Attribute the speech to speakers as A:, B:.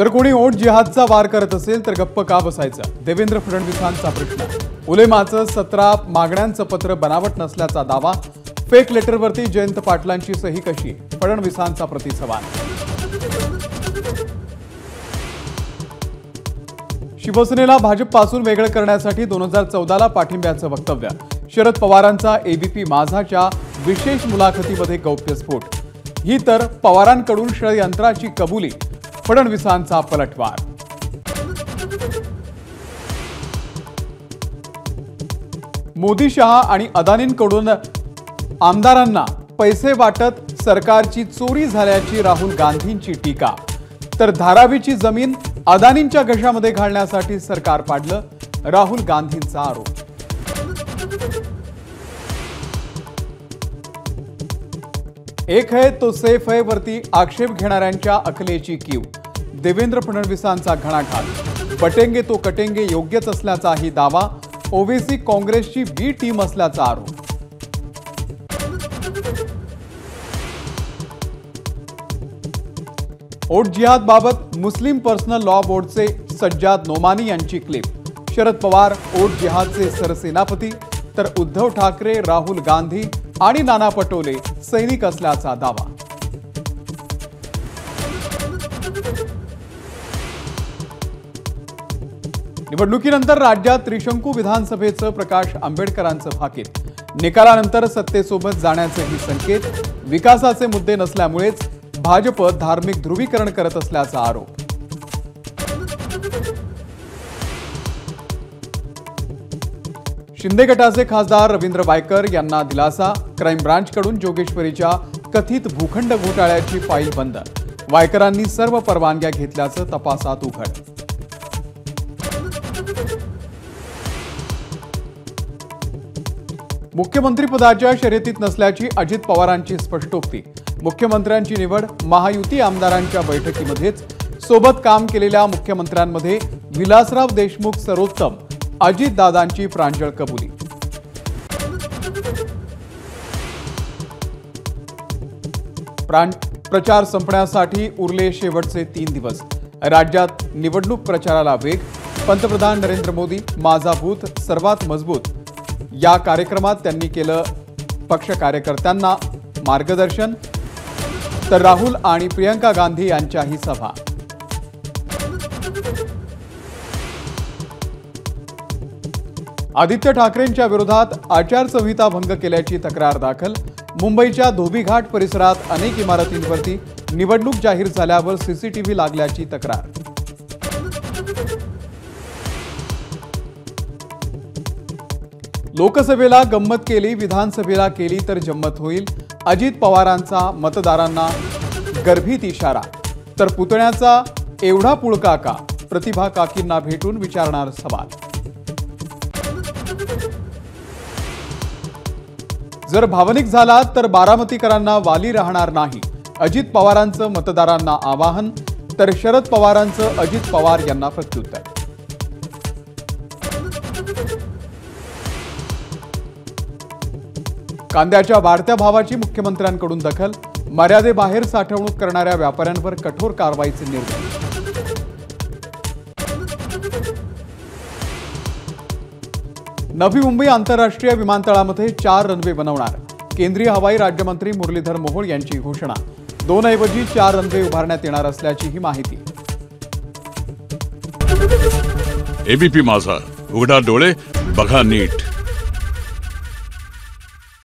A: जर कोणी ओट जिहादचा वार करत असेल तर गप्प का बसायचं? देवेंद्र फडणवीसांचा प्रश्न। उलेमाचं 17 मागण्यांचं पत्र बनावट नसल्याचा दावा। फेक लेटरवरती जयंत पाटलांची सही कशी? फडणवीसांचा प्रतिसवाल। शिवसेनेला भाजपपासून वेगळं करण्यासाठी 2014ला पाठिंब्याचं वक्तव्य। शरद पवारांचा एबीपी माझाच्या विशेष मुलाखतीमध्ये गौप्यस्फोट। ही तर पवारांकडून षडयंत्राची कबुली। फडणवीसांचा पलटवार। मोदी शहा आणि अदानींकडून आमदारांना पैसे वाटत सरकारची चोरी झाल्याची राहुल गांधींची टीका। तर धारावीची जमीन अदानींच्या घशामध्ये घालण्यासाठी सरकार पाडलं, राहुल गांधींचा आरोप। एक है तो सेफ है वरती आक्षेप घेणाऱ्यांच्या अकलेची कीव। देवेंद्र फडणवीसांचा घणाघात। पटेंगे तो कटेंगे योग्यच असल्याचाही दावा। ओवेसी काँग्रेसची बी टीम असल्याचा आरोप। ओट जिहाद बाबत मुस्लिम पर्सनल लॉ बोर्डचे सज्जाद नोमानी यांची क्लिप। शरद पवार ओट जिहादचे सरसेनापती, तर उद्धव ठाकरे, राहुल गांधी आणि नाना पटोले सैनिक असल्याचा दावा। निवडणुकीनंतर राज्यात त्रिशंकू विधानसभेचं प्रकाश आंबेडकरांचं भाकीत। निकालानंतर सत्तेसोबत जाण्याचेही संकेत। विकासाचे मुद्दे नसल्यामुळेच भाजप धार्मिक ध्रुवीकरण करत असल्याचा आरोप। शिंदे गटाचे खासदार रवींद्र वायकर यांना दिलासा। क्राईम ब्रांचकडून जोगेश्वरीच्या कथित भूखंड घोटाळ्याची फाईल बंद। वायकरांनी सर्व परवानग्या घेतल्याचं तपासात उघड। मुख्यमंत्रीपदाच्या शर्यतीत नसल्याची अजित पवारांची स्पष्टोक्ती। मुख्यमंत्र्यांची निवड महायुती आमदारांच्या बैठकीमध्येच। सोबत काम केलेल्या मुख्यमंत्र्यांमध्ये विलासराव देशमुख सर्वोत्तम। अजितदादांची प्रांजळ कबुली। प्रचार संपण्यासाठी उरले शेवटचे 3 दिवस। राज्यात निवडणूक प्रचाराला वेग। पंतप्रधान नरेंद्र मोदी माझा बूथ सर्वात मजबूत या कार्यक्रमात त्यांनी केलं पक्ष कार्यकर्त्यांना मार्गदर्शन। तर राहुल आणि प्रियंका गांधी यांच्याही सभा। आदित्य ठाकरेंच्या विरोधात आचारसंहिता भंग केल्याची तक्रार दाखल। मुंबईच्या धोबीघाट परिसरात अनेक इमारतींवरती निवडणूक जाहीर झाल्यावर सीसीटीव्ही लागल्याची तक्रार। लोकसभेला गंमत केली, विधानसभेला केली तर जम्मत होईल। अजित पवारांचा मतदारांना गर्भित इशारा। तर पुतण्याचा एवढा पुळका का? प्रतिभा काकींना भेटून विचारणार सवाल। जर भावनिक झाला तर बारामतीकरांना वाली राहणार नाही। अजित पवारांचं मतदारांना आवाहन। तर शरद पवारांचं अजित पवार यांना प्रत्युत्तर। कांद्याच्या वाढत्या भावाची मुख्यमंत्र्यांकडून दखल। मर्यादेबाहेर साठवणूक करणाऱ्या व्यापाऱ्यांवर कठोर कारवाईचे निर्देश। नवी मुंबई आंतरराष्ट्रीय विमानतळामध्ये 4 रनवे बनवणार। केंद्रीय हवाई राज्यमंत्री मुरलीधर मोहोळ यांची घोषणा। 2 ऐवजी 4 रनवे उभारण्यात येणार असल्याची ही माहिती।
B: एबीपी माझा, उघडा डोळे बघा नीट।